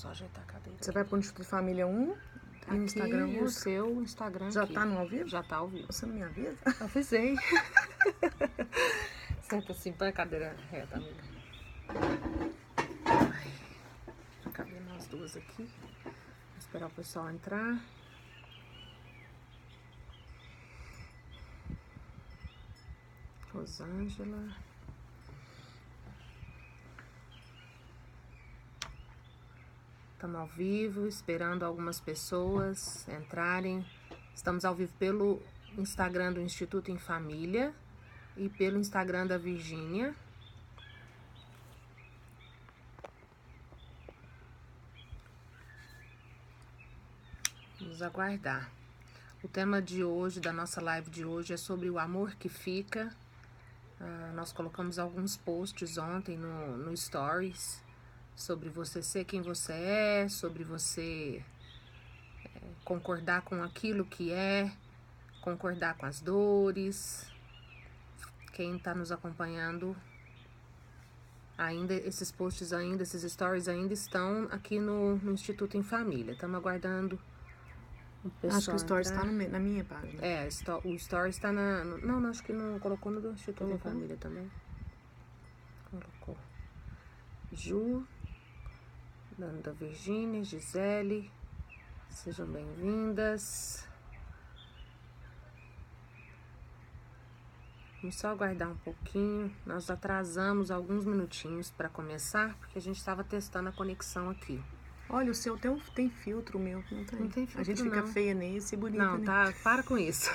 só ajeitar a cadeira. Você vai pro Instituto Família 1 e no Instagram e o seu Instagram já aqui. Tá no ao vivo? Já tá ao vivo. Você não me avisa? Avisei. Senta assim, põe a cadeira reta, amiga. Ai, já cabem nós duas aqui. Vou esperar o pessoal entrar. Rosângela. Estamos ao vivo, esperando algumas pessoas entrarem. Estamos ao vivo pelo Instagram do Instituto em Família e pelo Instagram da Virgínia. Vamos aguardar. O tema de hoje, da nossa live de hoje, é sobre o amor que fica. Nós colocamos alguns posts ontem no Stories sobre você ser quem você é, sobre você concordar com aquilo que é, concordar com as dores. Quem está nos acompanhando ainda, esses posts ainda, esses stories ainda estão aqui no Instituto em Família. Estamos aguardando o pessoal. Acho que o stories está na minha página. O stories está na... Não, acho que não colocou no do Instituto em Família também. Colocou. Ju, da Virgínia, Gisele, sejam bem-vindas. Vamos só aguardar um pouquinho. Nós atrasamos alguns minutinhos para começar, porque a gente estava testando a conexão aqui. Olha, o seu tem filtro, o meu não tem. Não tem filtro, a gente fica feia nesse e bonita Não, nesse. tá, para com isso.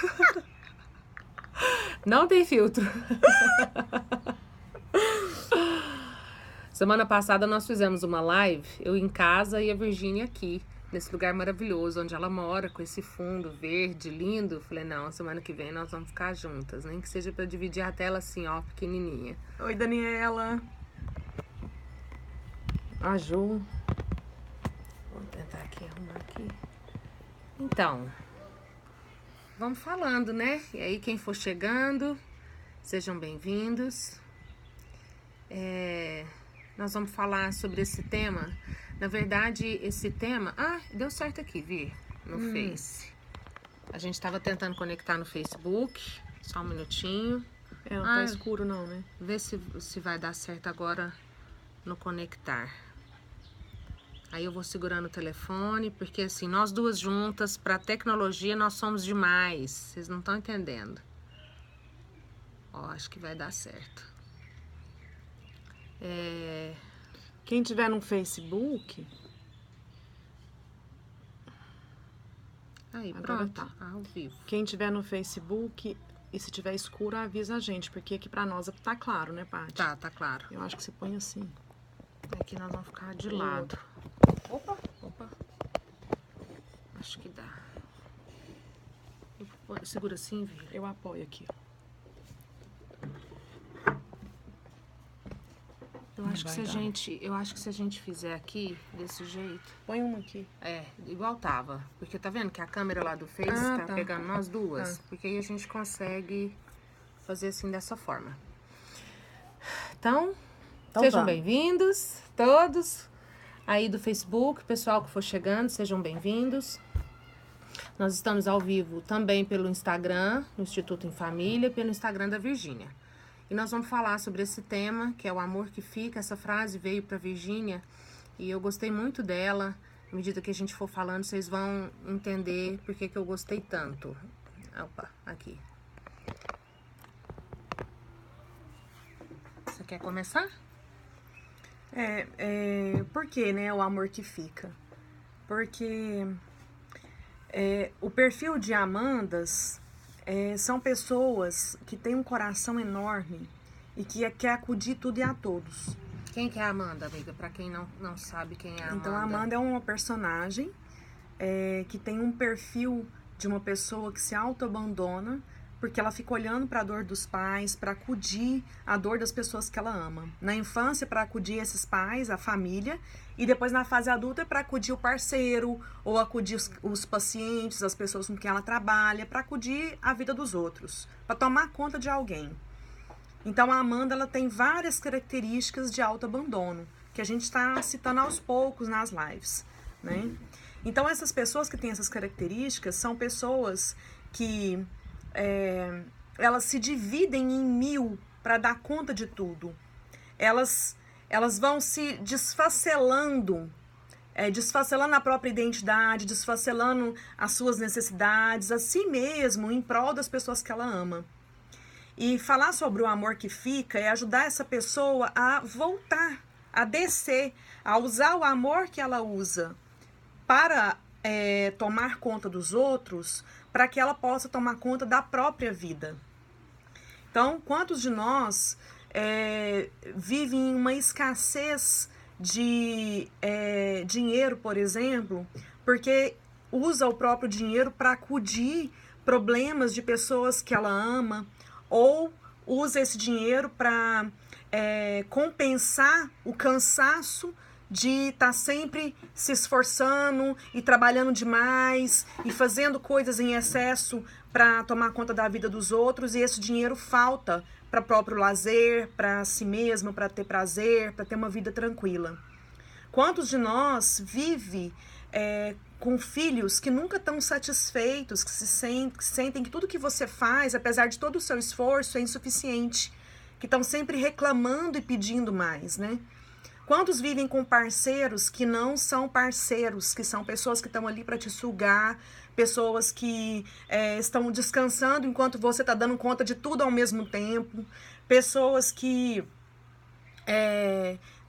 Não tem filtro. Semana passada nós fizemos uma live, eu em casa e a Virgínia aqui, nesse lugar maravilhoso, onde ela mora, com esse fundo verde, lindo. Falei, não, semana que vem nós vamos ficar juntas, nem que seja para dividir a tela assim, ó, pequenininha. Oi, Daniela. A Ju. Vou tentar aqui, arrumar aqui. Então, vamos falando, né? E aí, quem for chegando, sejam bem-vindos. Nós vamos falar sobre esse tema. Na verdade, esse tema... deu certo aqui, Vi, no Face. A gente estava tentando conectar no Facebook. Só um minutinho. Não tá escuro não, né? Vê se vai dar certo agora no conectar. Aí eu vou segurando o telefone, porque assim, nós duas juntas, pra tecnologia, nós somos demais. Vocês não estão entendendo. Ó, acho que vai dar certo. Quem tiver no Facebook... Aí, agora pronto, tá. ao vivo. Quem tiver no Facebook, e se tiver escuro, avisa a gente, porque aqui pra nós tá claro, né, Paty? Tá claro. Eu acho que você põe assim. Aqui nós vamos ficar de lado. Opa. Acho que dá. Segura assim, Vi. Eu apoio aqui. Eu acho que se a gente fizer aqui, desse jeito... Põe uma aqui. Igual tava. Porque tá vendo que a câmera lá do Face tá pegando nós duas? Porque aí a gente consegue fazer assim, dessa forma. Então sejam bem-vindos, todos. Aí do Facebook, pessoal que for chegando, sejam bem-vindos. Nós estamos ao vivo também pelo Instagram, no Instituto em Família, e pelo Instagram da Virgínia. E nós vamos falar sobre esse tema, que é o amor que fica. Essa frase veio para Virgínia e eu gostei muito dela. À medida que a gente for falando, vocês vão entender por que eu gostei tanto. Opa, aqui. Você quer começar? Por que, né, o amor que fica? Porque o perfil de Amandas... são pessoas que têm um coração enorme e que quer acudir tudo e a todos. Quem que é a Amanda, amiga? Pra quem não sabe quem é a Amanda. Então, a Amanda é uma personagem que tem um perfil de uma pessoa que se auto-abandona porque ela fica olhando para a dor dos pais, para acudir a dor das pessoas que ela ama. Na infância, para acudir esses pais, a família, e depois na fase adulta, para acudir o parceiro, ou acudir os pacientes, as pessoas com quem ela trabalha, para acudir a vida dos outros, para tomar conta de alguém. Então, a Amanda ela tem várias características de autoabandono, que a gente está citando aos poucos nas lives, né? Então, essas pessoas que têm essas características são pessoas que elas se dividem em 1000 para dar conta de tudo. Elas vão se desfacelando, desfacelando a própria identidade, desfacelando as suas necessidades, a si mesmo, em prol das pessoas que ela ama. E falar sobre o amor que fica é ajudar essa pessoa a voltar, a descer, a usar o amor que ela usa para tomar conta dos outros, para que ela possa tomar conta da própria vida. Então, quantos de nós vivem em uma escassez de dinheiro, por exemplo, porque usa o próprio dinheiro para acudir problemas de pessoas que ela ama, ou usa esse dinheiro para compensar o cansaço de estar sempre se esforçando e trabalhando demais e fazendo coisas em excesso para tomar conta da vida dos outros, e esse dinheiro falta para o próprio lazer, para si mesmo, para ter prazer, para ter uma vida tranquila. Quantos de nós vive com filhos que nunca estão satisfeitos, que sentem que tudo que você faz, apesar de todo o seu esforço, é insuficiente, que estão sempre reclamando e pedindo mais, né? Quantos vivem com parceiros que não são parceiros, que são pessoas que estão ali para te sugar, pessoas que estão descansando enquanto você está dando conta de tudo ao mesmo tempo, pessoas que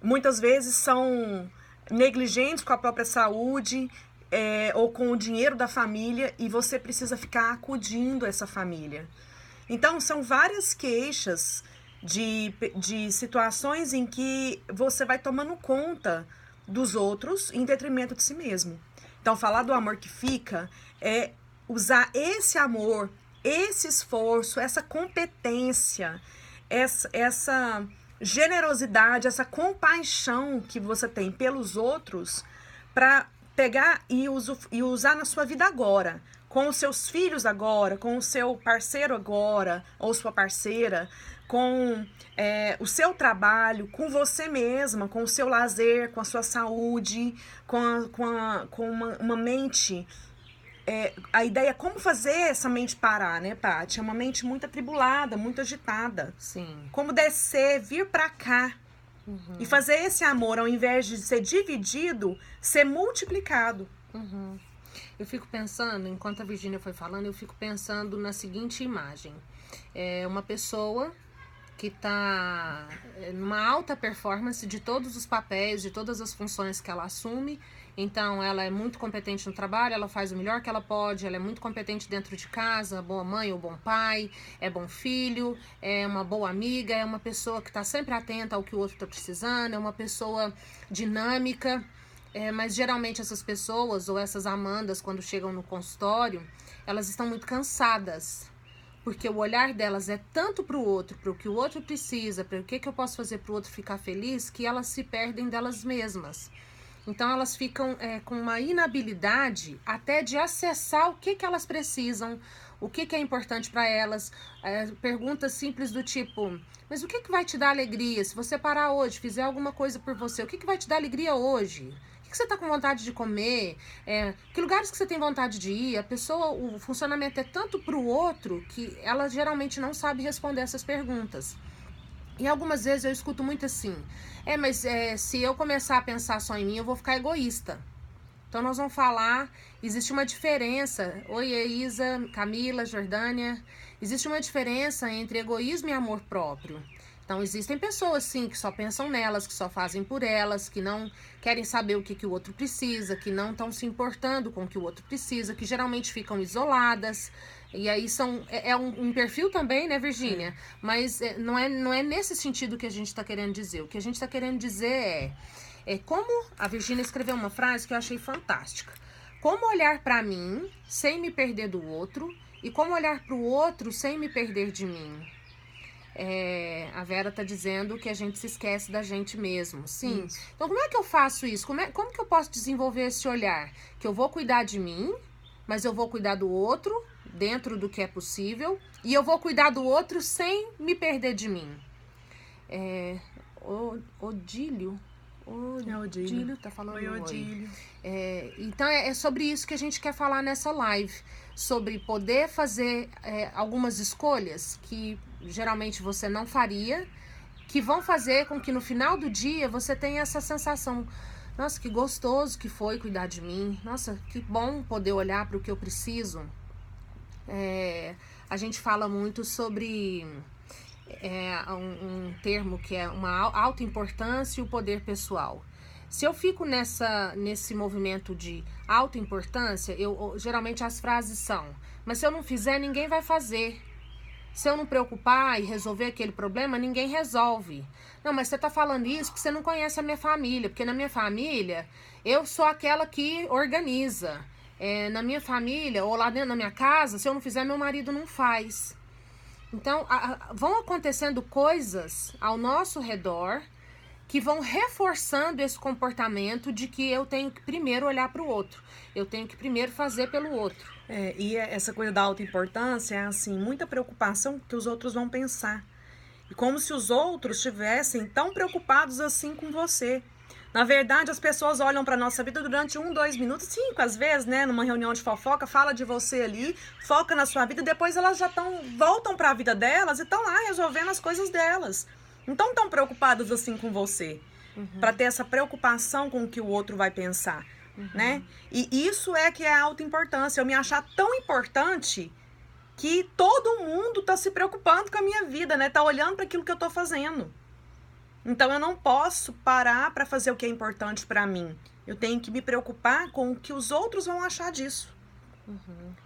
muitas vezes são negligentes com a própria saúde ou com o dinheiro da família, e você precisa ficar acudindo essa família. Então, são várias queixas de situações em que você vai tomando conta dos outros em detrimento de si mesmo. Então, falar do amor que fica é usar esse amor, esse esforço, essa competência, essa generosidade, essa compaixão que você tem pelos outros para pegar e usar na sua vida agora, com os seus filhos agora, com o seu parceiro agora, ou sua parceira, com o seu trabalho, com você mesma, com o seu lazer, com a sua saúde, com uma mente. A ideia é como fazer essa mente parar, né, Paty? É uma mente muito atribulada, muito agitada. Sim. Como descer, vir pra cá. Uhum. E fazer esse amor, ao invés de ser dividido, ser multiplicado. Uhum. Eu fico pensando, enquanto a Virgínia foi falando, eu fico pensando na seguinte imagem. Uma pessoa que está numa alta performance de todos os papéis, de todas as funções que ela assume. Então, ela é muito competente no trabalho, ela faz o melhor que ela pode, ela é muito competente dentro de casa, boa mãe ou bom pai, é bom filho, é uma boa amiga, é uma pessoa que está sempre atenta ao que o outro está precisando, é uma pessoa dinâmica. Mas geralmente essas pessoas, ou essas Amandas, quando chegam no consultório, elas estão muito cansadas. Porque o olhar delas é tanto para o outro, para o que o outro precisa, para o que eu posso fazer para o outro ficar feliz, que elas se perdem delas mesmas. Então elas ficam com uma inabilidade até de acessar o que elas precisam, o que é importante para elas. Perguntas simples do tipo, mas o que vai te dar alegria? Se você parar hoje, fizer alguma coisa por você, o que vai te dar alegria hoje? O que você está com vontade de comer? Que lugares que você tem vontade de ir? A pessoa, o funcionamento é tanto para o outro que ela geralmente não sabe responder essas perguntas. E algumas vezes eu escuto muito assim, mas se eu começar a pensar só em mim, eu vou ficar egoísta. Então nós vamos falar, existe uma diferença, oi Isa, Camila, Jordânia, existe uma diferença entre egoísmo e amor próprio. Então existem pessoas sim que só pensam nelas, que só fazem por elas, que não querem saber o que o outro precisa, que não estão se importando com o que o outro precisa, que geralmente ficam isoladas. E aí um perfil também, né, Virgínia? Mas não é nesse sentido que a gente está querendo dizer. O que a gente está querendo dizer é como a Virgínia escreveu uma frase que eu achei fantástica. Como olhar para mim sem me perder do outro e como olhar para o outro sem me perder de mim. A Vera tá dizendo que a gente se esquece da gente mesmo. Sim. Isso. Então, como é que eu faço isso? Como que eu posso desenvolver esse olhar? Que eu vou cuidar de mim, mas eu vou cuidar do outro dentro do que é possível, e eu vou cuidar do outro sem me perder de mim. É o Odílio. Tá falando oi, Odílio. Então, é sobre isso que a gente quer falar nessa live. Sobre poder fazer algumas escolhas que geralmente você não faria, que vão fazer com que no final do dia você tenha essa sensação: nossa, que gostoso que foi cuidar de mim. Nossa, que bom poder olhar para o que eu preciso. A gente fala muito sobre um termo que é uma autoimportância e o poder pessoal. Se eu fico nesse movimento de autoimportância, geralmente as frases são: mas se eu não fizer, ninguém vai fazer. Se eu não preocupar e resolver aquele problema, ninguém resolve. Não, mas você tá falando isso porque você não conhece a minha família. Porque na minha família, eu sou aquela que organiza. Na minha família, ou lá dentro da minha casa, se eu não fizer, meu marido não faz. Então, vão acontecendo coisas ao nosso redor que vão reforçando esse comportamento de que eu tenho que primeiro olhar para o outro. Eu tenho que primeiro fazer pelo outro. E essa coisa da autoimportância é assim, muita preocupação que os outros vão pensar. E como se os outros estivessem tão preocupados assim com você. Na verdade, as pessoas olham para nossa vida durante 1, 2 minutos, 5 às vezes, né? Numa reunião de fofoca, fala de você ali, foca na sua vida, e depois elas já voltam para a vida delas e estão lá resolvendo as coisas delas. Não estão tão preocupadas assim com você, para ter essa preocupação com o que o outro vai pensar, né? E isso é que é a autoimportância, eu me achar tão importante que todo mundo tá se preocupando com a minha vida, né? Tá olhando para aquilo que eu tô fazendo. Então, eu não posso parar para fazer o que é importante para mim. Eu tenho que me preocupar com o que os outros vão achar disso.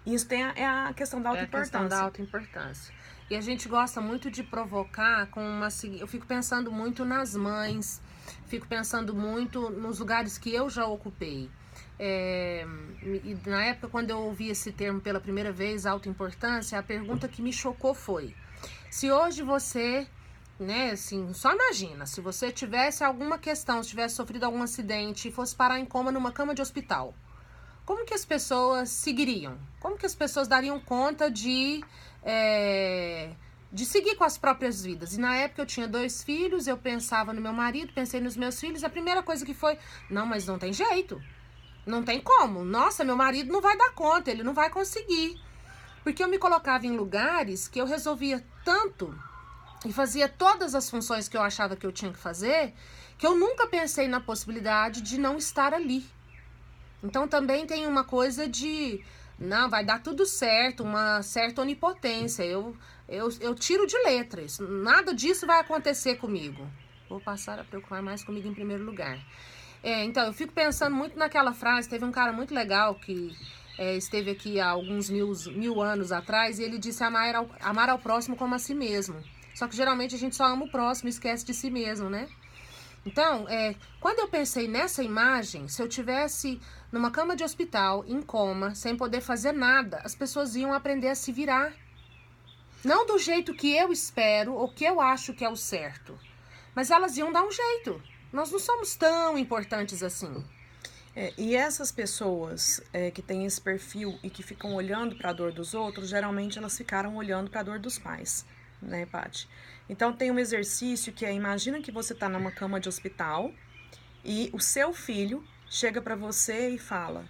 Isso é a questão da autoimportância. É a questão da autoimportância. E a gente gosta muito de provocar com uma... Eu fico pensando muito nas mães, fico pensando muito nos lugares que eu já ocupei. E na época, quando eu ouvi esse termo pela primeira vez, autoimportância, a pergunta que me chocou foi: se hoje você... né, assim, só imagina, se você tivesse alguma questão, se tivesse sofrido algum acidente e fosse parar em coma numa cama de hospital, como que as pessoas seguiriam? Como que as pessoas dariam conta de seguir com as próprias vidas? E na época eu tinha 2 filhos, eu pensava no meu marido, pensei nos meus filhos, a primeira coisa que foi: não, mas não tem jeito, não tem como, nossa, meu marido não vai dar conta, ele não vai conseguir. Porque eu me colocava em lugares que eu resolvia tanto e fazia todas as funções que eu achava que eu tinha que fazer, que eu nunca pensei na possibilidade de não estar ali. Então também tem uma coisa de, não, vai dar tudo certo, uma certa onipotência. Eu tiro de letras, nada disso vai acontecer comigo. Vou passar a preocupar mais comigo em primeiro lugar. Então, eu fico pensando muito naquela frase. Teve um cara muito legal que esteve aqui há alguns mil anos atrás, e ele disse: amar ao próximo como a si mesmo. Só que geralmente a gente só ama o próximo e esquece de si mesmo, né? Então, quando eu pensei nessa imagem, se eu tivesse numa cama de hospital, em coma, sem poder fazer nada, as pessoas iam aprender a se virar. Não do jeito que eu espero ou que eu acho que é o certo, mas elas iam dar um jeito. Nós não somos tão importantes assim. E essas pessoas que têm esse perfil e que ficam olhando para a dor dos outros, geralmente elas ficaram olhando para a dor dos pais, né, Paty? Então tem um exercício que imagina que você está numa cama de hospital e o seu filho chega para você e fala: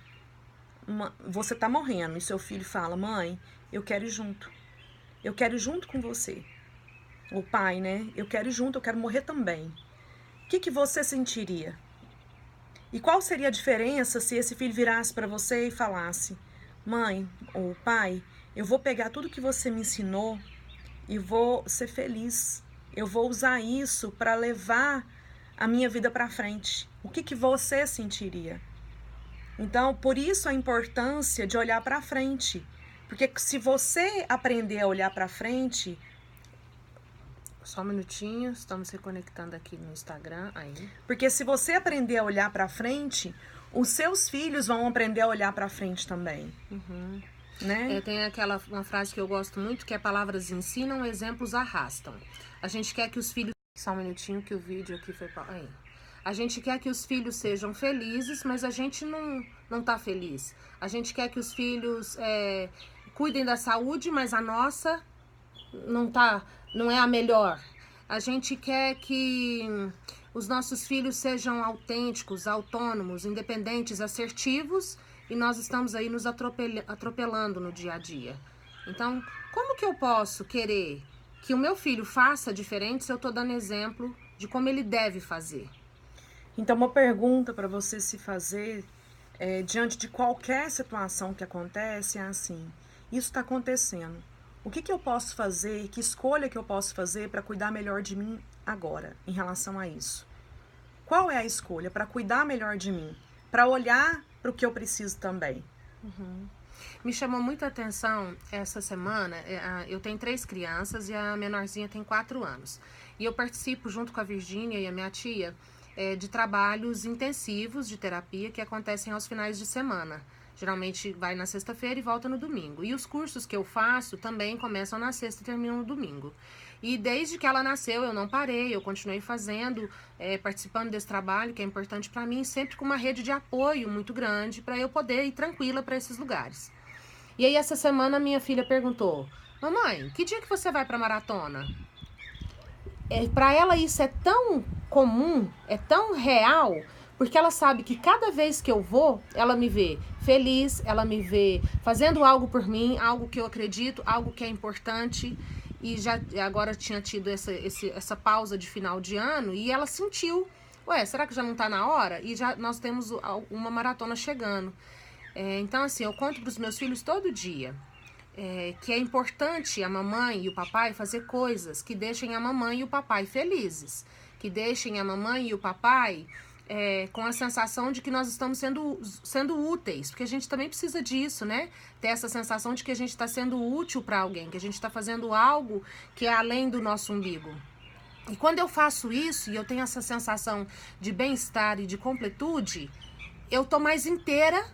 você está morrendo, e seu filho fala: mãe, eu quero ir junto. Eu quero ir junto com você. O pai, né? Eu quero ir junto, eu quero morrer também. O que você sentiria? E qual seria a diferença se esse filho virasse para você e falasse: mãe ou pai, eu vou pegar tudo que você me ensinou e vou ser feliz. Eu vou usar isso para levar a minha vida para frente. O que você sentiria? Então, por isso a importância de olhar para frente. Porque se você aprender a olhar para frente... Só um minutinho, estamos reconectando aqui no Instagram. Aí. Porque se você aprender a olhar para frente, os seus filhos vão aprender a olhar para frente também. Né? Tem uma frase que eu gosto muito, que é: palavras ensinam, exemplos arrastam. A gente quer que os filhos... Só um minutinho que o vídeo aqui foi... Aí. A gente quer que os filhos sejam felizes, mas a gente não tá feliz. A gente quer que os filhos cuidem da saúde, mas a nossa não é a melhor. A gente quer que os nossos filhos sejam autênticos, autônomos, independentes, assertivos, e nós estamos aí nos atropelando no dia a dia. Então, como que eu posso querer que o meu filho faça diferente se eu estou dando exemplo de como ele deve fazer? Então, uma pergunta para você se fazer diante de qualquer situação que acontece é assim: isso está acontecendo. O que eu posso fazer, que escolha que eu posso fazer para cuidar melhor de mim agora, em relação a isso? Qual é a escolha para cuidar melhor de mim? Para olhar para o que eu preciso também? Me chamou muita atenção essa semana, eu tenho 3 crianças e a menorzinha tem 4 anos. E eu participo junto com a Virgínia e a minha tia de trabalhos intensivos de terapia que acontecem aos finais de semana. Geralmente vai na sexta-feira e volta no domingo. E os cursos que eu faço também começam na sexta e terminam no domingo. E desde que ela nasceu eu não parei, eu continuei fazendo, participando desse trabalho que é importante para mim, sempre com uma rede de apoio muito grande para eu poder ir tranquila para esses lugares. E aí essa semana minha filha perguntou: mamãe, que dia que você vai para maratona? Para ela isso é tão comum, é tão real, porque ela sabe que cada vez que eu vou, ela me vê feliz, ela me vê fazendo algo por mim, algo que eu acredito, algo que é importante. E já agora tinha tido essa pausa de final de ano e ela sentiu, será que já não tá na hora? E já nós temos uma maratona chegando. Então assim, eu conto para os meus filhos todo dia que é importante a mamãe e o papai fazer coisas que deixem a mamãe e o papai felizes, que deixem a mamãe e o papai com a sensação de que nós estamos sendo úteis, porque a gente também precisa disso, né? Ter essa sensação de que a gente está sendo útil para alguém, que a gente está fazendo algo que é além do nosso umbigo. E quando eu faço isso e eu tenho essa sensação de bem-estar e de completude, eu tô mais inteira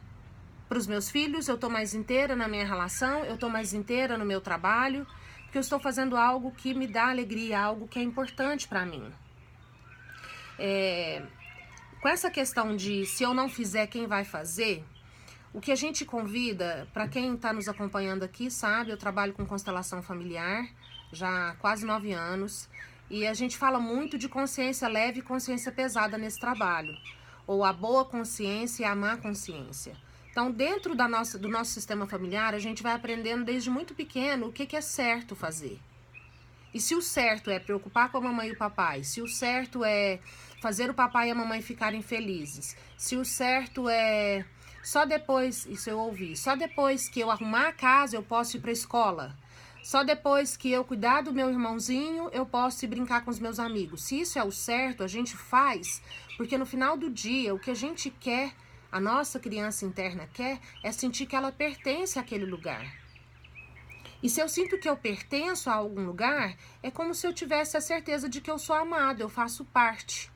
para os meus filhos, eu tô mais inteira na minha relação, eu tô mais inteira no meu trabalho, porque eu estou fazendo algo que me dá alegria, algo que é importante para mim. Com essa questão de se eu não fizer, quem vai fazer, o que a gente convida, para quem está nos acompanhando aqui, sabe, eu trabalho com constelação familiar já há quase 9 anos, e a gente fala muito de consciência leve e consciência pesada nesse trabalho, ou a boa consciência e a má consciência. Então, dentro do nosso sistema familiar, a gente vai aprendendo desde muito pequeno o que é certo fazer. E se o certo é preocupar com a mamãe e o papai, se o certo é fazer o papai e a mamãe ficarem felizes, se o certo é só depois, isso eu ouvi, só depois que eu arrumar a casa eu posso ir para a escola, só depois que eu cuidar do meu irmãozinho eu posso ir brincar com os meus amigos. Se isso é o certo, a gente faz, porque no final do dia o que a gente quer, a nossa criança interna quer, é sentir que ela pertence àquele lugar. E se eu sinto que eu pertenço a algum lugar, é como se eu tivesse a certeza de que eu sou amado, eu faço parte.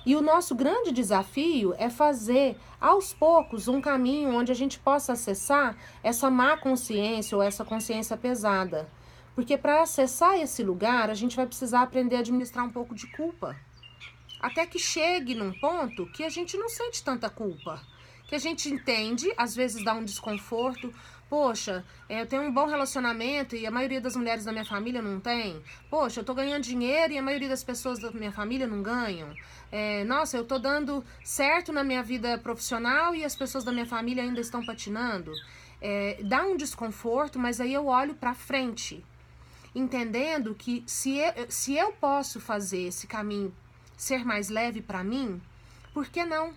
E o nosso grande desafio é fazer, aos poucos, um caminho onde a gente possa acessar essa má consciência ou essa consciência pesada. Porque para acessar esse lugar, a gente vai precisar aprender a administrar um pouco de culpa. Até que chegue num ponto que a gente não sente tanta culpa. Que a gente entende, às vezes dá um desconforto. Poxa, eu tenho um bom relacionamento e a maioria das mulheres da minha família não tem. Poxa, eu tô ganhando dinheiro e a maioria das pessoas da minha família não ganham. Nossa, eu tô dando certo na minha vida profissional e as pessoas da minha família ainda estão patinando. Dá um desconforto, mas aí eu olho pra frente, entendendo que se eu posso fazer esse caminho ser mais leve pra mim, por que não?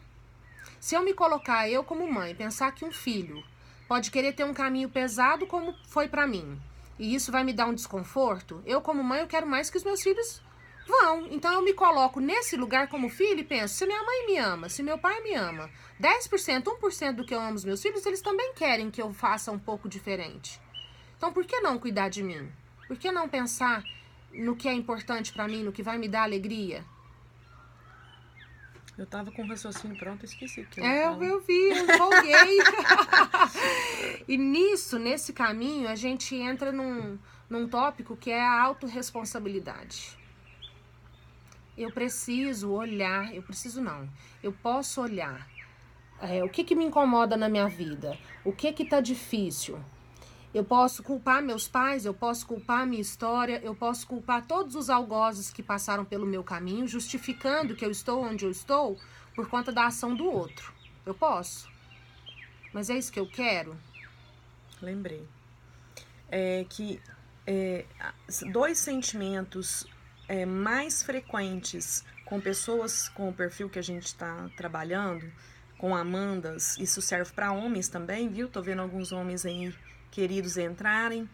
Se eu me colocar, eu como mãe, pensar que um filho pode querer ter um caminho pesado como foi pra mim, e isso vai me dar um desconforto, eu como mãe, eu quero mais que os meus filhos vão. Então eu me coloco nesse lugar como filho e penso, se minha mãe me ama, se meu pai me ama, 10%, 1% do que eu amo os meus filhos, eles também querem que eu faça um pouco diferente. Então por que não cuidar de mim? Por que não pensar no que é importante pra mim, no que vai me dar alegria? Eu tava com o raciocínio pronto, esqueci. Eu vi, eu empolguei. E nesse caminho, a gente entra num tópico que é a autorresponsabilidade. Eu preciso olhar, eu posso olhar. O que me incomoda na minha vida? O que tá difícil? Eu posso culpar meus pais, eu posso culpar minha história, eu posso culpar todos os algozes que passaram pelo meu caminho, justificando que eu estou onde eu estou por conta da ação do outro. Eu posso. Mas é isso que eu quero? Lembrei. Dois sentimentos mais frequentes com pessoas com o perfil que a gente está trabalhando, com Amandas, isso serve para homens também, viu? Tô vendo alguns homens aí queridos entrarem.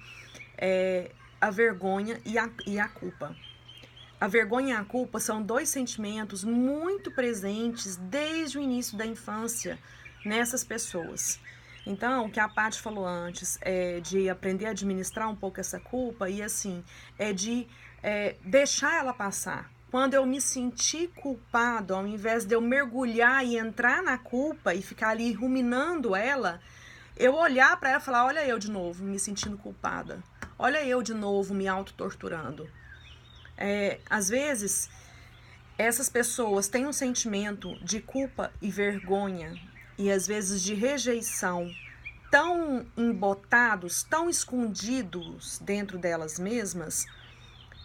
A vergonha e a culpa. A vergonha e a culpa são dois sentimentos muito presentes desde o início da infância nessas pessoas. Então, o que a Paty falou antes é de aprender a administrar um pouco essa culpa e, assim, de deixar ela passar. Quando eu me senti culpado, ao invés de eu mergulhar e entrar na culpa e ficar ali ruminando ela, eu olhar para ela e falar, olha eu de novo me sentindo culpada. Olha eu de novo me autotorturando. Às vezes, essas pessoas têm um sentimento de culpa e vergonha e às vezes de rejeição tão embotados, tão escondidos dentro delas mesmas,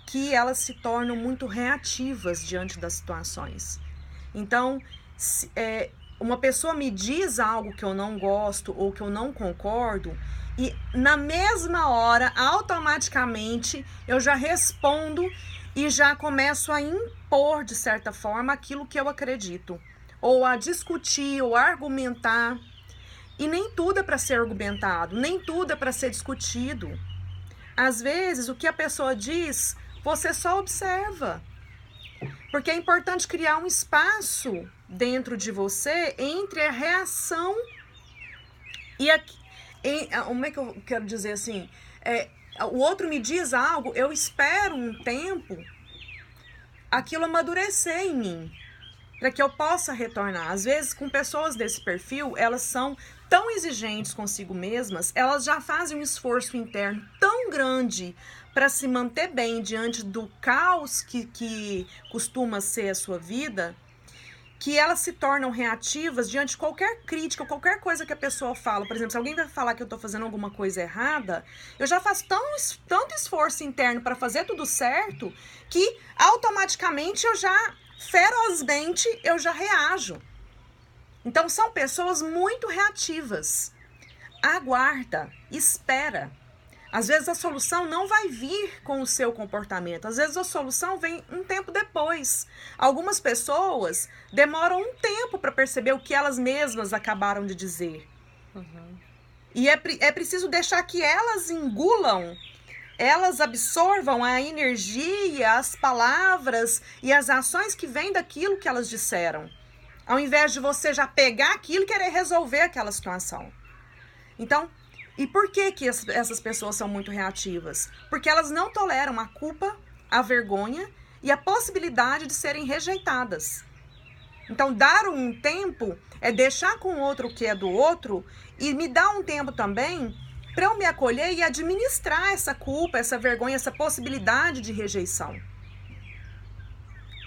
que elas se tornam muito reativas diante das situações. Então, uma pessoa me diz algo que eu não gosto ou que eu não concordo, e na mesma hora, automaticamente, eu já respondo e já começo a impor, de certa forma, aquilo que eu acredito. Ou a discutir, ou a argumentar. E nem tudo é para ser argumentado, nem tudo é para ser discutido. Às vezes, o que a pessoa diz, você só observa. Porque é importante criar um espaço dentro de você entre a reação e como é que eu quero dizer assim? O outro me diz algo, eu espero um tempo aquilo amadurecer em mim, para que eu possa retornar. Às vezes, com pessoas desse perfil, elas são tão exigentes consigo mesmas, elas já fazem um esforço interno tão grande para se manter bem diante do caos que costuma ser a sua vida, que elas se tornam reativas diante de qualquer crítica, qualquer coisa que a pessoa fala. Por exemplo, se alguém vai falar que eu estou fazendo alguma coisa errada, eu já faço tanto esforço interno para fazer tudo certo, que automaticamente ferozmente eu já reajo. Então são pessoas muito reativas. Aguarda, espera. Às vezes a solução não vai vir com o seu comportamento. Às vezes a solução vem um tempo depois. Algumas pessoas demoram um tempo para perceber o que elas mesmas acabaram de dizer. Uhum. E é preciso deixar que elas engulam, elas absorvam a energia, as palavras e as ações que vêm daquilo que elas disseram. Ao invés de você já pegar aquilo e querer resolver aquela situação. Então, e por que essas pessoas são muito reativas? Porque elas não toleram a culpa, a vergonha e a possibilidade de serem rejeitadas. Então, dar um tempo é deixar com o outro o que é do outro e me dar um tempo também para eu me acolher e administrar essa culpa, essa vergonha, essa possibilidade de rejeição.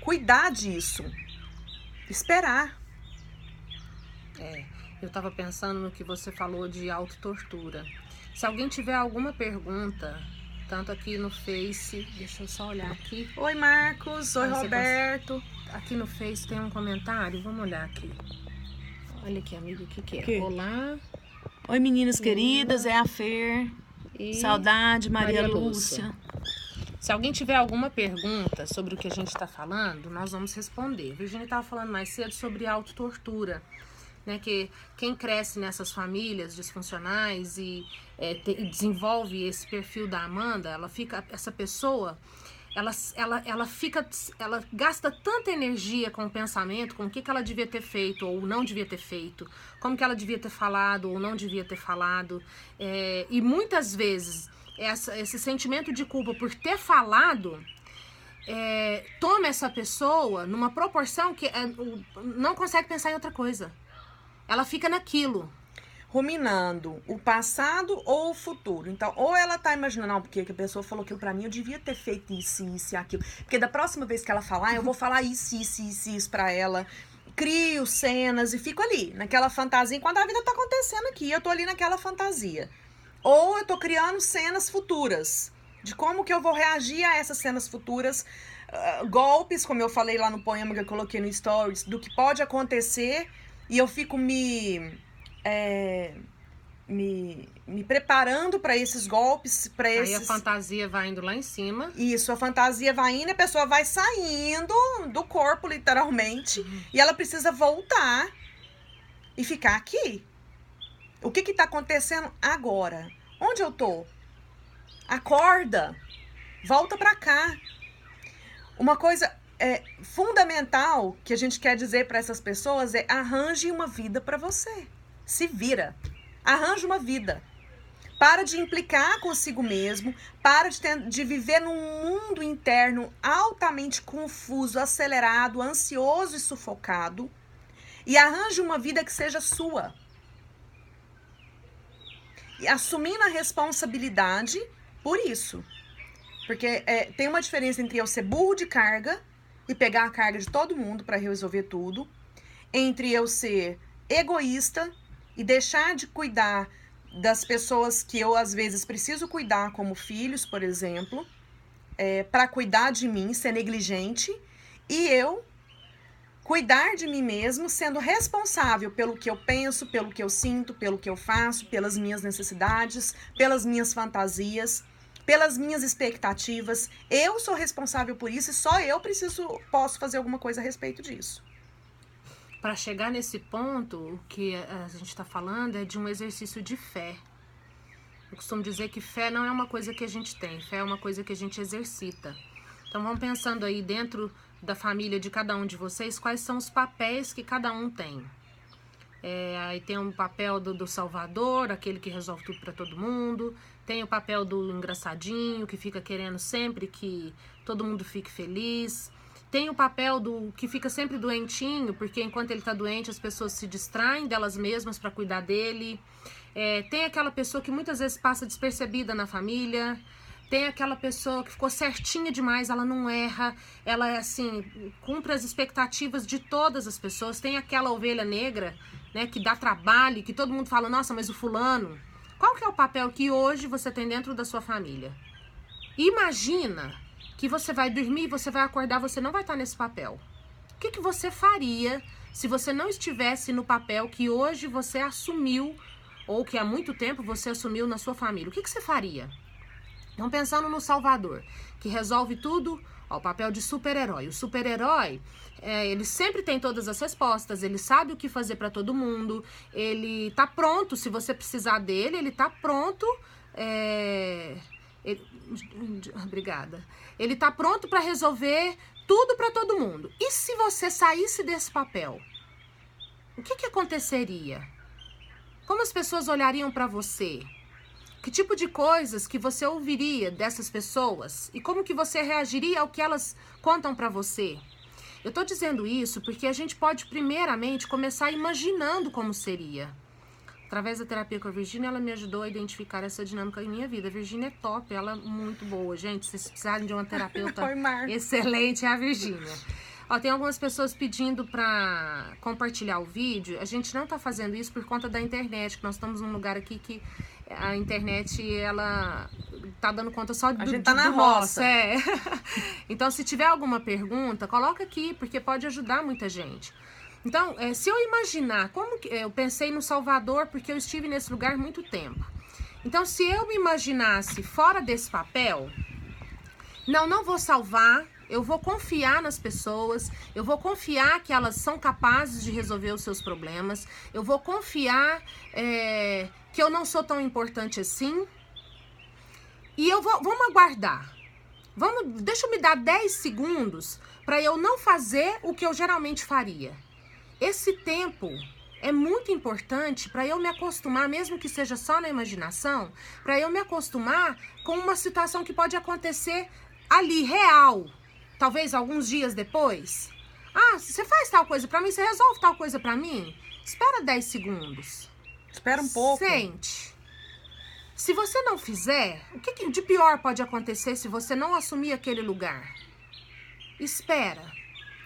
Cuidar disso. Esperar. Eu estava pensando no que você falou de autotortura. Se alguém tiver alguma pergunta, tanto aqui no Face, deixa eu só olhar aqui. Oi, Marcos. Oi, Roberto. Aqui no Face tem um comentário, vamos olhar aqui. Olha aqui, amigo, o que é? Olá. Oi, meninas queridas, é a Fer. Saudade, Maria Lúcia. Se alguém tiver alguma pergunta sobre o que a gente está falando, nós vamos responder. Virginia estava falando mais cedo sobre autotortura. Né, que quem cresce nessas famílias disfuncionais e desenvolve esse perfil da Amanda, essa pessoa, ela gasta tanta energia com o pensamento, com o que ela devia ter feito ou não devia ter feito, como que ela devia ter falado ou não devia ter falado, e muitas vezes esse sentimento de culpa por ter falado toma essa pessoa numa proporção que não consegue pensar em outra coisa. Ela fica naquilo. Ruminando o passado ou o futuro. Então, ou ela tá imaginando, porque a pessoa falou aquilo pra mim, eu devia ter feito isso e aquilo. Porque da próxima vez que ela falar, eu vou falar isso pra ela. Crio cenas e fico ali, naquela fantasia, enquanto a vida tá acontecendo aqui. Eu tô ali naquela fantasia. ou eu tô criando cenas futuras, de como que eu vou reagir a essas cenas futuras, golpes, como eu falei lá no poema que eu coloquei no Stories, do que pode acontecer, e eu fico me preparando para esses golpes, para esses... Aí a fantasia vai indo lá em cima. Isso, a fantasia vai indo e a pessoa vai saindo do corpo, literalmente, e ela precisa voltar e ficar aqui. O que tá acontecendo agora? Onde eu tô? Acorda. Volta pra cá. Uma coisa fundamental que a gente quer dizer para essas pessoas é: arranje uma vida para você. Se vira. Arranje uma vida. Para de implicar consigo mesmo. Para de viver num mundo interno altamente confuso, acelerado, ansioso e sufocado. E arranje uma vida que seja sua. E assumindo a responsabilidade por isso. Porque tem uma diferença entre eu ser burro de carga e pegar a carga de todo mundo para resolver tudo, entre eu ser egoísta e deixar de cuidar das pessoas que eu, às vezes, preciso cuidar, como filhos, por exemplo, para cuidar de mim, ser negligente, e eu cuidar de mim mesmo, sendo responsável pelo que eu penso, pelo que eu sinto, pelo que eu faço, pelas minhas necessidades, pelas minhas fantasias, pelas minhas expectativas. Eu sou responsável por isso e só eu posso fazer alguma coisa a respeito disso. Para chegar nesse ponto, o que a gente está falando é de um exercício de fé. Eu costumo dizer que fé não é uma coisa que a gente tem, fé é uma coisa que a gente exercita. Então vamos pensando aí dentro da família de cada um de vocês, quais são os papéis que cada um tem. Aí tem um papel do salvador, aquele que resolve tudo para todo mundo. Tem o papel do engraçadinho, que fica querendo sempre que todo mundo fique feliz. Tem o papel do que fica sempre doentinho, porque enquanto ele está doente as pessoas se distraem delas mesmas para cuidar dele. Tem aquela pessoa que muitas vezes passa despercebida na família. Tem aquela pessoa que ficou certinha demais, ela não erra, ela é assim, cumpre as expectativas de todas as pessoas. Tem aquela ovelha negra, né, que dá trabalho, que todo mundo fala: nossa, mas o fulano... Qual que é o papel que hoje você tem dentro da sua família? Imagina que você vai dormir, você vai acordar, você não vai estar nesse papel. O que você faria se você não estivesse no papel que hoje você assumiu, ou que há muito tempo você assumiu na sua família? O que você faria? Então, pensando no Salvador, que resolve tudo, o papel de super-herói. O super-herói, ele sempre tem todas as respostas, ele sabe o que fazer para todo mundo, ele tá pronto, se você precisar dele, ele tá pronto, obrigada. Ele tá pronto para resolver tudo para todo mundo. E se você saísse desse papel, o que aconteceria? Como as pessoas olhariam para você? Que tipo de coisas que você ouviria dessas pessoas? E como que você reagiria ao que elas contam para você? Eu tô dizendo isso porque a gente pode primeiramente começar imaginando como seria. Através da terapia com a Virgínia, ela me ajudou a identificar essa dinâmica em minha vida. A Virgínia é top, ela é muito boa. Gente, se vocês precisarem de uma terapeuta excelente, é a Virgínia. Tem algumas pessoas pedindo para compartilhar o vídeo. A gente não tá fazendo isso por conta da internet, que nós estamos num lugar aqui que a internet, ela tá dando conta só do... A gente tá na roça. Então, se tiver alguma pergunta, coloca aqui, porque pode ajudar muita gente. Então, se eu imaginar, como que eu pensei no Salvador, porque eu estive nesse lugar muito tempo. Então, se eu me imaginasse fora desse papel, não vou salvar, eu vou confiar nas pessoas, eu vou confiar que elas são capazes de resolver os seus problemas, eu vou confiar que eu não sou tão importante assim, e vamos aguardar. Deixa eu me dar 10 segundos para eu não fazer o que eu geralmente faria. Esse tempo é muito importante para eu me acostumar, mesmo que seja só na imaginação, para eu me acostumar com uma situação que pode acontecer ali, real. Talvez alguns dias depois. Você faz tal coisa pra mim? Você resolve tal coisa pra mim? Espera 10 segundos. Espera um pouco. Sente. Se você não fizer, o que de pior pode acontecer se você não assumir aquele lugar? Espera.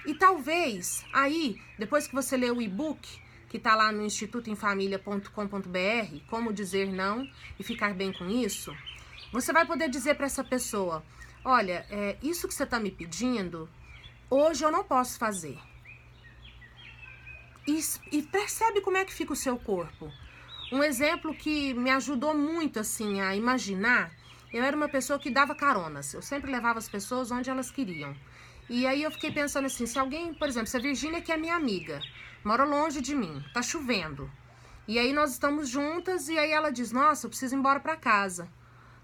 E talvez, aí, depois que você ler o e-book, que está lá no institutoemfamilia.com.br, como dizer não e ficar bem com isso, você vai poder dizer para essa pessoa, olha, isso que você está me pedindo, hoje eu não posso fazer. E percebe como é que fica o seu corpo. Um exemplo que me ajudou muito assim a imaginar, eu era uma pessoa que dava caronas, eu sempre levava as pessoas onde elas queriam. E aí eu fiquei pensando assim, se alguém, por exemplo, se a Virgínia, que é minha amiga, mora longe de mim, tá chovendo, e aí nós estamos juntas e aí ela diz, nossa, eu preciso ir embora para casa.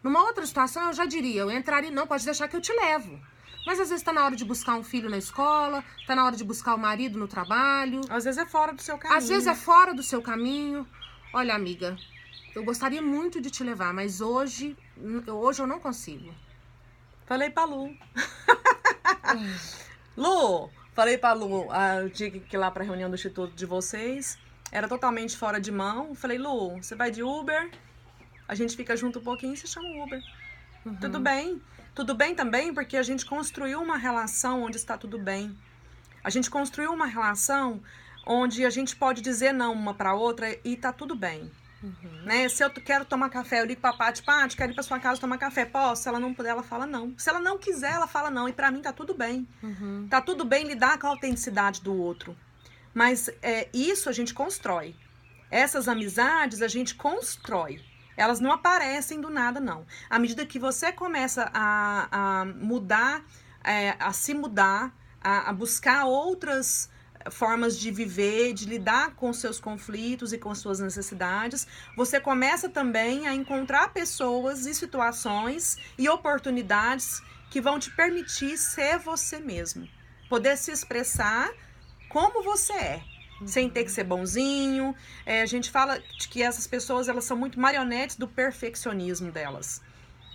Numa outra situação eu já diria, eu entraria, não, pode deixar que eu te levo. Mas às vezes tá na hora de buscar um filho na escola, tá na hora de buscar o marido no trabalho. Às vezes é fora do seu caminho. Às vezes é fora do seu caminho. Olha, amiga, eu gostaria muito de te levar, mas hoje eu não consigo. Falei pra Lu. Lu, falei pra Lu, eu tinha que ir lá pra reunião do instituto de vocês. Era totalmente fora de mão. Falei, Lu, você vai de Uber? A gente fica junto um pouquinho e você chama o Uber. Uhum. Tudo bem. Tudo bem também porque a gente construiu uma relação onde está tudo bem. A gente construiu uma relação onde a gente pode dizer não uma pra outra e tá tudo bem. Uhum. Né? Se eu quero tomar café, eu ligo pra Paty, quero ir pra sua casa tomar café. Posso? Se ela não puder, ela fala não. Se ela não quiser, ela fala não. E pra mim tá tudo bem. Uhum. Tá tudo bem lidar com a autenticidade do outro. Mas isso a gente constrói. Essas amizades a gente constrói. Elas não aparecem do nada, não. À medida que você começa a mudar, a se mudar, a buscar outras formas de viver, de lidar com seus conflitos e com suas necessidades, você começa também a encontrar pessoas e situações e oportunidades que vão te permitir ser você mesmo. Poder se expressar como você é. Sem ter que ser bonzinho. A gente fala de que essas pessoas, elas são muito marionetes do perfeccionismo delas.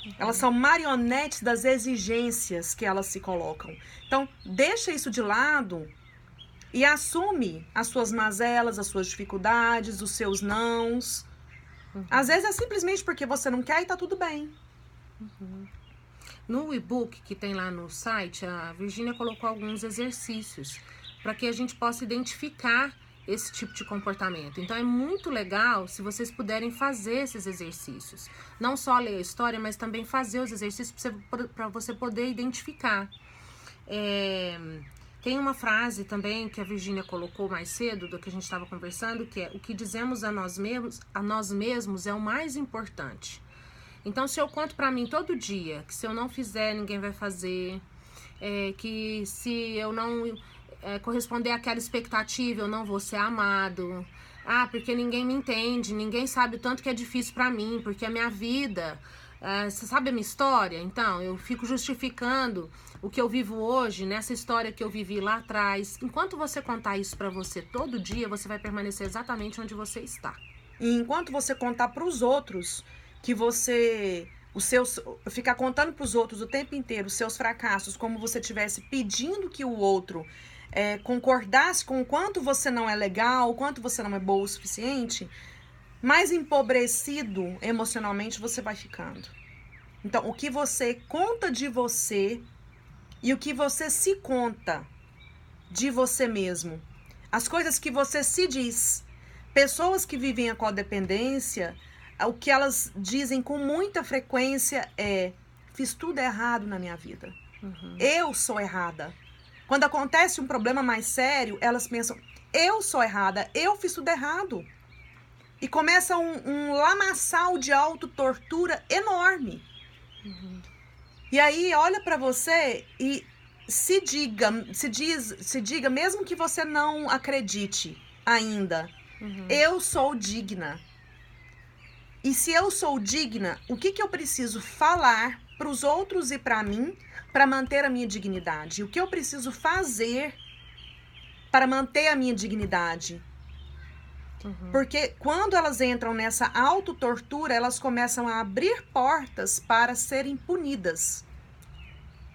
Uhum. Elas são marionetes das exigências que elas se colocam. Então, deixa isso de lado e assume as suas mazelas, as suas dificuldades, os seus nãos. Uhum. Às vezes é simplesmente porque você não quer e tá tudo bem. Uhum. No e-book que tem lá no site, a Virgínia colocou alguns exercícios para que a gente possa identificar esse tipo de comportamento. Então é muito legal se vocês puderem fazer esses exercícios. Não só ler a história, mas também fazer os exercícios para você poder identificar. Tem uma frase também que a Virgínia colocou mais cedo, do que a gente estava conversando, que é: o que dizemos a nós mesmos é o mais importante. Então, se eu conto para mim todo dia que se eu não fizer, ninguém vai fazer, que se eu não corresponder àquela expectativa, eu não vou ser amado, porque ninguém me entende, ninguém sabe o tanto que é difícil para mim, porque a minha vida, você sabe a minha história? Então, eu fico justificando o que eu vivo hoje nessa história que eu vivi lá atrás. Enquanto você contar isso para você todo dia, você vai permanecer exatamente onde você está. E enquanto você contar para os outros que você, ficar contando para os outros o tempo inteiro os seus fracassos, como você estivesse pedindo que o outro concordasse com o quanto você não é legal, o quanto você não é boa o suficiente, mais empobrecido emocionalmente você vai ficando. Então, o que você conta de você e o que você se conta de você mesmo, as coisas que você se diz. Pessoas que vivem a codependência, o que elas dizem com muita frequência é: fiz tudo errado na minha vida. Uhum. Eu sou errada. Quando acontece um problema mais sério, elas pensam: eu sou errada, eu fiz tudo errado. E começa um lamaçal de autotortura enorme. Uhum. E aí olha para você e se diga, mesmo que você não acredite ainda, eu sou digna. E se eu sou digna, o que eu preciso falar para os outros e para mim para manter a minha dignidade? O que eu preciso fazer para manter a minha dignidade? Porque quando elas entram nessa autotortura, elas começam a abrir portas para serem punidas.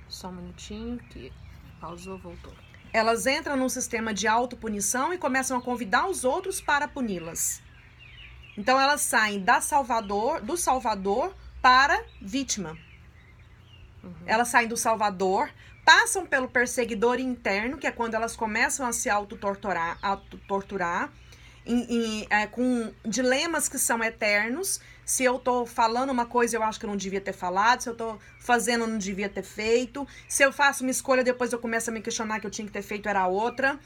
Só um minutinho que pausou, voltou. Elas entram num sistema de autopunição e começam a convidar os outros para puni-las. Então elas saem do salvador para vítima. Elas saem do salvador, passam pelo perseguidor interno, que é quando elas começam a se autotorturar, com dilemas que são eternos. Se eu tô falando uma coisa, eu acho que eu não devia ter falado. Se eu tô fazendo, eu não devia ter feito. Se eu faço uma escolha, depois eu começo a me questionar que eu tinha que ter feito, era outra.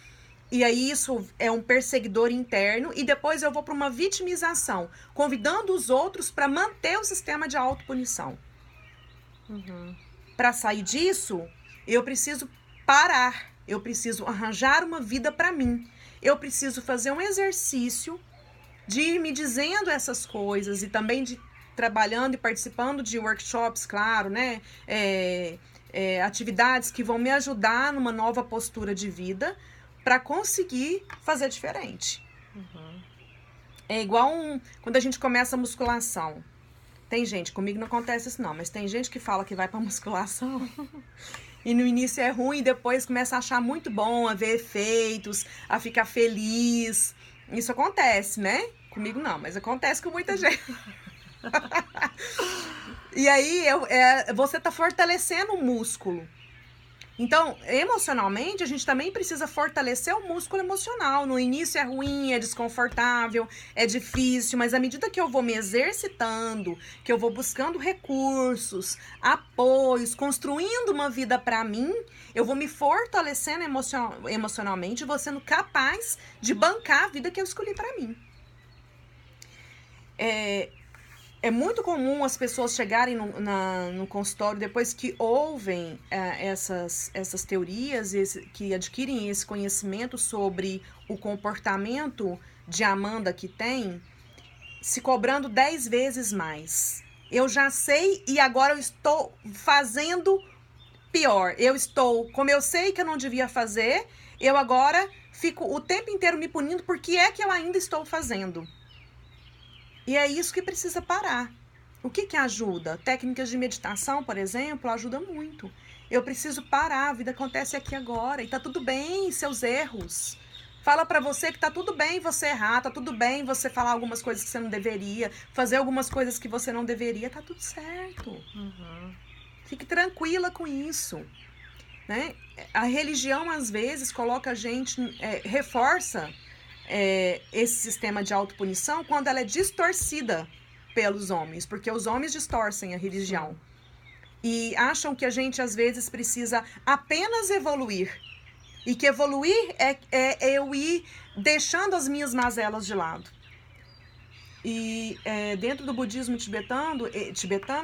E aí isso é um perseguidor interno. E depois eu vou para uma vitimização, convidando os outros para manter o sistema de autopunição. Para sair disso, eu preciso parar. Eu preciso arranjar uma vida para mim. Eu preciso fazer um exercício de ir me dizendo essas coisas e também de trabalhando e participando de workshops, claro, né? Atividades que vão me ajudar numa nova postura de vida para conseguir fazer diferente. É igual quando a gente começa a musculação. Tem gente, comigo não acontece isso não, mas tem gente que fala que vai pra musculação e no início é ruim e depois começa a achar muito bom, a ver efeitos, a ficar feliz. Isso acontece, né? Comigo não, mas acontece com muita gente. E aí você tá fortalecendo o músculo. Então, emocionalmente, a gente também precisa fortalecer o músculo emocional. No início é ruim, é desconfortável, é difícil, mas à medida que eu vou me exercitando, que eu vou buscando recursos, apoios, construindo uma vida para mim, eu vou me fortalecendo emocionalmente e vou sendo capaz de bancar a vida que eu escolhi para mim. É muito comum as pessoas chegarem no consultório depois que ouvem essas teorias, que adquirem esse conhecimento sobre o comportamento de Amanda que tem, se cobrando 10 vezes mais. Eu já sei e agora eu estou fazendo pior. Como eu sei que eu não devia fazer, eu agora fico o tempo inteiro me punindo porque é que eu ainda estou fazendo. E é isso que precisa parar. O que ajuda? Técnicas de meditação, por exemplo, ajuda muito. Eu preciso parar, a vida acontece aqui agora. E tá tudo bem, seus erros. Fala pra você que tá tudo bem você errar, tá tudo bem você falar algumas coisas que você não deveria, fazer algumas coisas que você não deveria, tá tudo certo. Fique tranquila com isso. Né? A religião, às vezes, coloca a gente, reforça esse sistema de autopunição quando ela é distorcida pelos homens, porque os homens distorcem a religião. E acham que a gente, às vezes, precisa apenas evoluir. E que evoluir é eu ir deixando as minhas mazelas de lado. E dentro do budismo tibetano,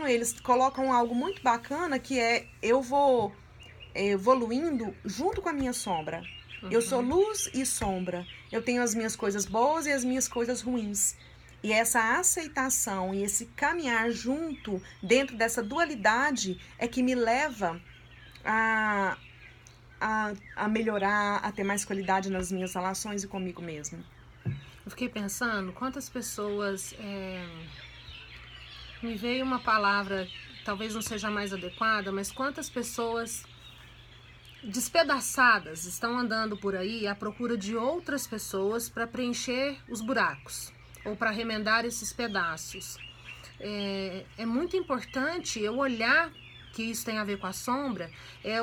eles colocam algo muito bacana, que eu vou evoluindo junto com a minha sombra. Eu sou luz e sombra. Eu tenho as minhas coisas boas e as minhas coisas ruins. E essa aceitação e esse caminhar junto dentro dessa dualidade é que me leva a melhorar, a ter mais qualidade nas minhas relações e comigo mesma. Eu fiquei pensando, quantas pessoas... me veio uma palavra, talvez não seja mais adequada, mas quantas pessoas... despedaçadas estão andando por aí à procura de outras pessoas para preencher os buracos ou para remendar esses pedaços. É muito importante eu olhar que isso tem a ver com a sombra,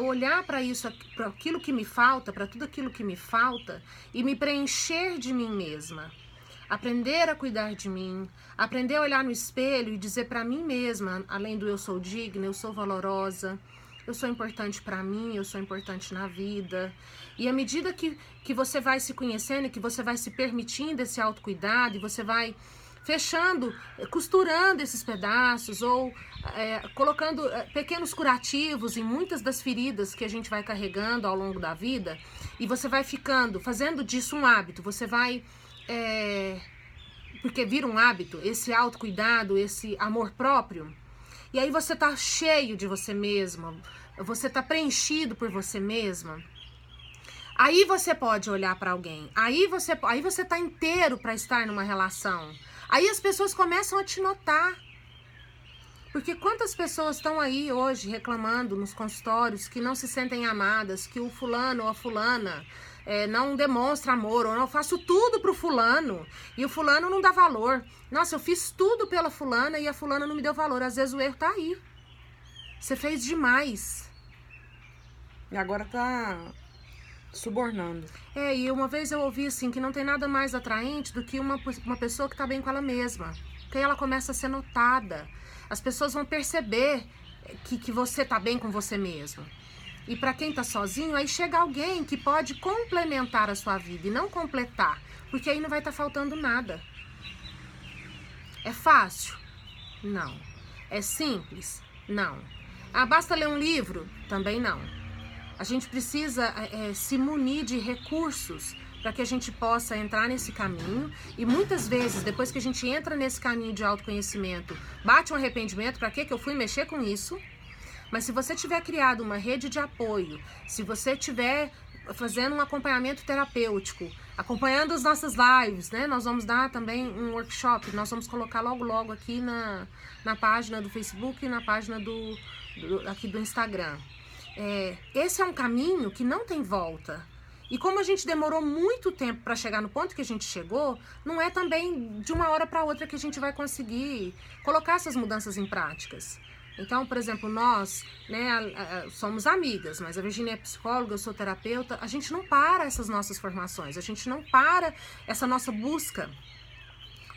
olhar para isso, para aquilo que me falta, para tudo aquilo que me falta e me preencher de mim mesma. Aprender a cuidar de mim, aprender a olhar no espelho e dizer para mim mesma, além do eu sou digna, eu sou valorosa, eu sou importante para mim, eu sou importante na vida. E à medida que você vai se conhecendo, que você vai se permitindo esse autocuidado, e você vai fechando, costurando esses pedaços, ou colocando pequenos curativos em muitas das feridas que a gente vai carregando ao longo da vida, e você vai fazendo disso um hábito, você vai... porque vira um hábito, esse autocuidado, esse amor próprio. E aí você tá cheio de você mesma, você tá preenchido por você mesma. Aí você pode olhar para alguém, aí você tá inteiro para estar numa relação. Aí as pessoas começam a te notar. Porque quantas pessoas estão aí hoje reclamando nos consultórios que não se sentem amadas, que o fulano ou a fulana não demonstra amor, ou eu faço tudo pro fulano e o fulano não dá valor. Nossa, eu fiz tudo pela fulana e a fulana não me deu valor. Às vezes o erro tá aí. Você fez demais. E agora Subornando. E uma vez eu ouvi assim que não tem nada mais atraente do que uma pessoa que tá bem com ela mesma. Porque aí ela começa a ser notada. As pessoas vão perceber que você tá bem com você mesmo. E para quem tá sozinho, aí chega alguém que pode complementar a sua vida e não completar. Porque aí não vai estar faltando nada. É fácil? Não. É simples? Não. Basta ler um livro? Também não. A gente precisa se munir de recursos para que a gente possa entrar nesse caminho. E muitas vezes, depois que a gente entra nesse caminho de autoconhecimento, bate um arrependimento, para que eu fui mexer com isso? Mas se você tiver criado uma rede de apoio, se você tiver fazendo um acompanhamento terapêutico, acompanhando as nossas lives, né? Nós vamos dar também um workshop, nós vamos colocar logo aqui na página do Facebook e na página aqui do Instagram. Esse é um caminho que não tem volta. E como a gente demorou muito tempo para chegar no ponto que a gente chegou, não é também de uma hora para outra que a gente vai conseguir colocar essas mudanças em práticas. Então, por exemplo, nós, né, somos amigas, mas a Virgínia é psicóloga, eu sou terapeuta, a gente não para essas nossas formações, a gente não para essa nossa busca,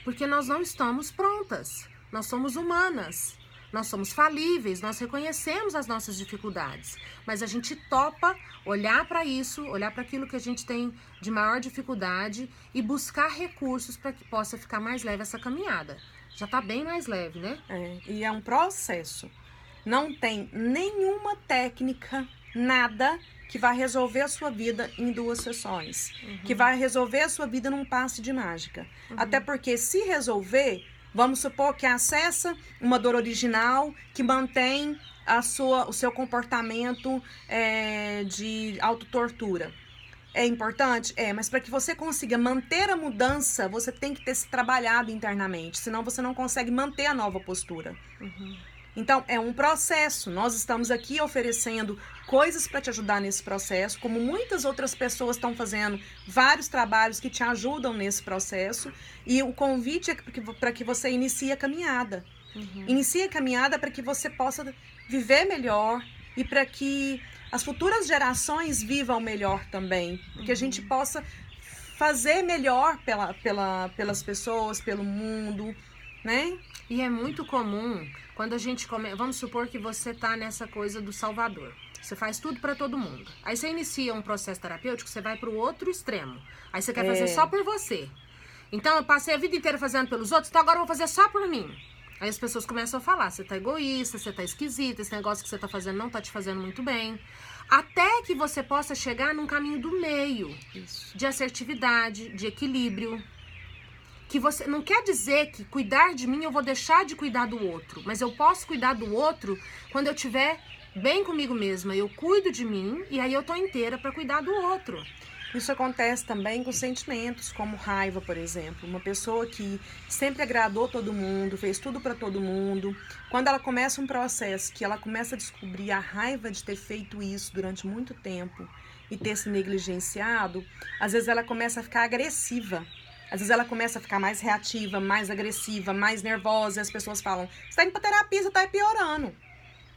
porque nós não estamos prontas, nós somos humanas, nós somos falíveis, nós reconhecemos as nossas dificuldades, mas a gente topa olhar para isso, olhar para aquilo que a gente tem de maior dificuldade e buscar recursos para que possa ficar mais leve essa caminhada. Já tá bem mais leve, né? E é um processo. Não tem nenhuma técnica, nada que vai resolver a sua vida em 2 sessões. Que vai resolver a sua vida num passe de mágica. Até porque se resolver, vamos supor que acessa uma dor original que mantém o seu comportamento de autotortura. É importante? Mas para que você consiga manter a mudança, você tem que ter se trabalhado internamente, senão você não consegue manter a nova postura. Então, é um processo. Nós estamos aqui oferecendo coisas para te ajudar nesse processo, como muitas outras pessoas estão fazendo vários trabalhos que te ajudam nesse processo, e o convite é para que você inicie a caminhada. Inicie a caminhada para que você possa viver melhor e para que as futuras gerações vivam melhor também, que a gente possa fazer melhor pelas pessoas, pelo mundo, né? E é muito comum, quando a gente vamos supor que você tá nessa coisa do salvador, você faz tudo para todo mundo, aí você inicia um processo terapêutico, você vai pro outro extremo, aí você quer fazer só por você. Então eu passei a vida inteira fazendo pelos outros, então agora eu vou fazer só por mim. Aí as pessoas começam a falar, você tá egoísta, você tá esquisita, esse negócio que você tá fazendo não tá te fazendo muito bem. Até que você possa chegar num caminho do meio, de assertividade, de equilíbrio. Que você não quer dizer que cuidar de mim eu vou deixar de cuidar do outro, mas eu posso cuidar do outro quando eu estiver bem comigo mesma. Eu cuido de mim e aí eu tô inteira para cuidar do outro. Isso acontece também com sentimentos, como raiva, por exemplo. Uma pessoa que sempre agradou todo mundo, fez tudo para todo mundo. Quando ela começa um processo que ela começa a descobrir a raiva de ter feito isso durante muito tempo e ter se negligenciado, às vezes ela começa a ficar agressiva. Às vezes ela começa a ficar mais reativa, mais agressiva, mais nervosa. E as pessoas falam, você tá indo pra terapia, você tá piorando.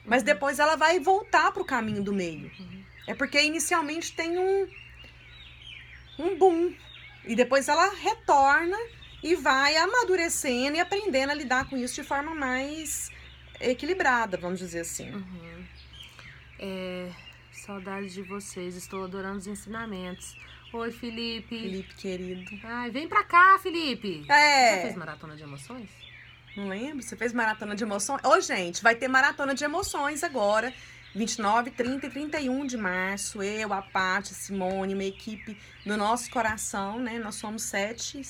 Mas depois ela vai voltar pro caminho do meio. É porque inicialmente tem um boom, e depois ela retorna e vai amadurecendo e aprendendo a lidar com isso de forma mais equilibrada, vamos dizer assim. Saudades de vocês, estou adorando os ensinamentos. Oi, Felipe. Felipe, querido. Ai, vem pra cá, Felipe. Você já fez maratona de emoções? Não lembro, você fez maratona de emoções? Ô, gente, vai ter maratona de emoções agora. 29, 30 e 31 de março, eu, a Paty, a Simone, uma equipe do nosso coração, né? Nós somos 7.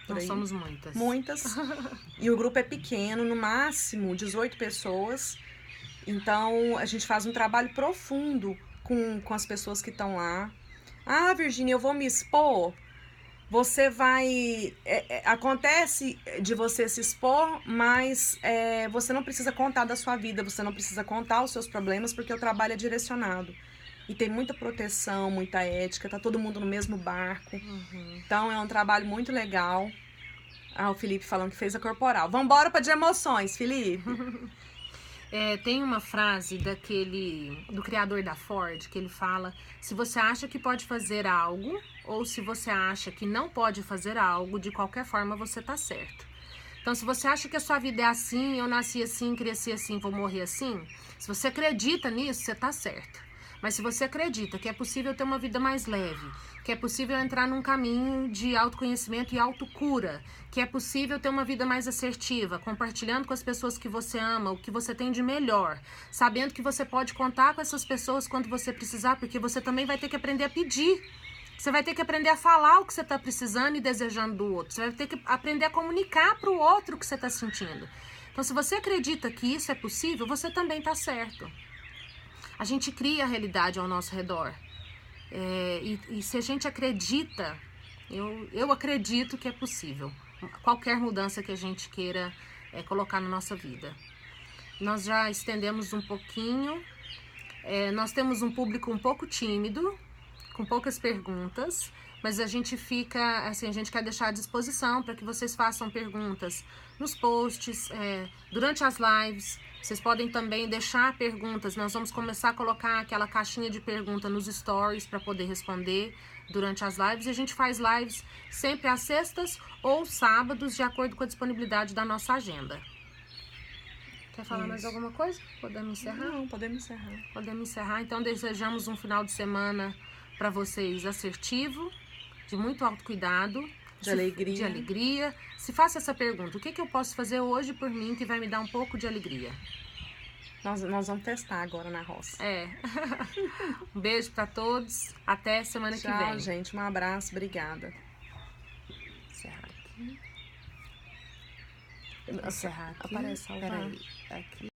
Nós somos muitas. Muitas. E o grupo é pequeno, no máximo 18 pessoas. Então, a gente faz um trabalho profundo com as pessoas que estão lá. Ah, Virgínia, eu vou me expor. Você vai... acontece de você se expor, mas você não precisa contar da sua vida, você não precisa contar os seus problemas, porque o trabalho é direcionado. E tem muita proteção, muita ética, tá todo mundo no mesmo barco. Então, é um trabalho muito legal. Ah, o Felipe falando que fez a corporal. Vambora para de emoções, Felipe. Tem uma frase do criador da Ford, que ele fala: se você acha que pode fazer algo, ou se você acha que não pode fazer algo, de qualquer forma você tá certo. Então, se você acha que a sua vida é assim, eu nasci assim, cresci assim, vou morrer assim, se você acredita nisso, você tá certo. Mas se você acredita que é possível ter uma vida mais leve, que é possível entrar num caminho de autoconhecimento e autocura, que é possível ter uma vida mais assertiva, compartilhando com as pessoas que você ama, o que você tem de melhor, sabendo que você pode contar com essas pessoas quando você precisar, porque você também vai ter que aprender a pedir. Você vai ter que aprender a falar o que você está precisando e desejando do outro. Você vai ter que aprender a comunicar para o outro o que você está sentindo. Então, se você acredita que isso é possível, você também está certo. A gente cria a realidade ao nosso redor. E se a gente acredita, eu acredito que é possível. Qualquer mudança que a gente queira colocar na nossa vida. Nós já estendemos um pouquinho. Nós temos um público um pouco tímido, com poucas perguntas, mas a gente fica, assim, a gente quer deixar à disposição para que vocês façam perguntas nos posts, durante as lives. Vocês podem também deixar perguntas. Nós vamos começar a colocar aquela caixinha de pergunta nos stories para poder responder durante as lives. E a gente faz lives sempre às sextas ou sábados, de acordo com a disponibilidade da nossa agenda. Quer falar mais alguma coisa? Podemos encerrar? Não, podemos encerrar. Podemos encerrar. Então, desejamos um final de semana para vocês assertivo, de muito autocuidado, de alegria. Se faça essa pergunta: o que eu posso fazer hoje por mim que vai me dar um pouco de alegria? Nós vamos testar agora na roça. Um beijo para todos. Até semana que vem. Tchau, gente. Um abraço. Obrigada. Encerrar aqui. Encerrar aqui. Aparece salvar. Peraí. Aqui.